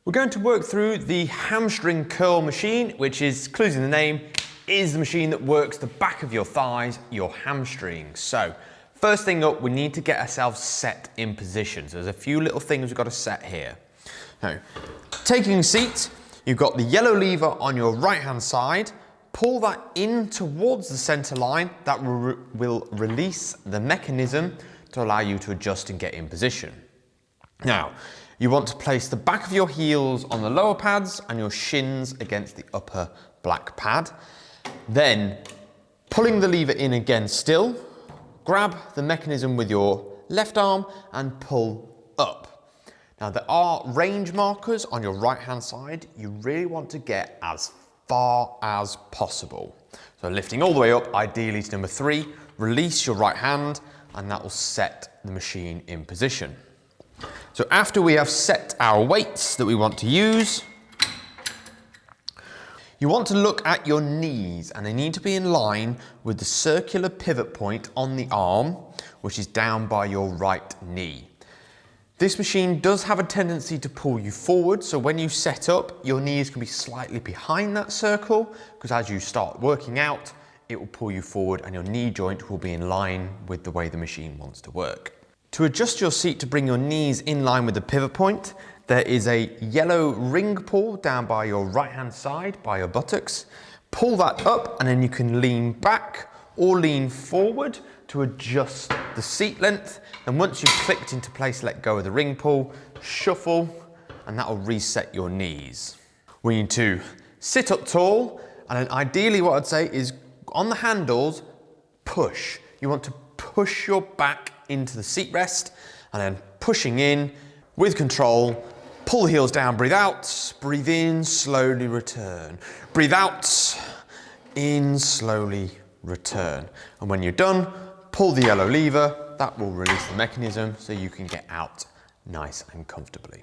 We're going to work through the hamstring curl machine, which is, clues in the name, is the machine that works the back of your thighs, your hamstrings. So, first thing up, we need to get ourselves set in position. So there's a few little things we've got to set here. Now, taking a seat, you've got the yellow lever on your right hand side. Pull that in towards the center line. That will release the mechanism to allow you to adjust and get in position. Now, you want to place the back of your heels on the lower pads and your shins against the upper black pad. Then, pulling the lever in again still, grab the mechanism with your left arm and pull up. Now, there are range markers on your right hand side. You really want to get as far as possible. So lifting all the way up, ideally to number 3, release your right hand and that will set the machine in position. So after we have set our weights that we want to use, you want to look at your knees and they need to be in line with the circular pivot point on the arm, which is down by your right knee. This machine does have a tendency to pull you forward, so when you set up, your knees can be slightly behind that circle, because as you start working out, it will pull you forward and your knee joint will be in line with the way the machine wants to work. To adjust your seat to bring your knees in line with the pivot point, there is a yellow ring pull down by your right hand side, by your buttocks. Pull that up and then you can lean back or lean forward to adjust the seat length. And once you've clicked into place, let go of the ring pull, shuffle, and that will reset your knees. We need to sit up tall, and then ideally what I'd say is on the handles, push. You want to push your back into the seat rest, and then pushing in with control, pull the heels down, breathe out, breathe in, slowly return. Breathe out, in, slowly return. And when you're done, pull the yellow lever, that will release the mechanism so you can get out nice and comfortably.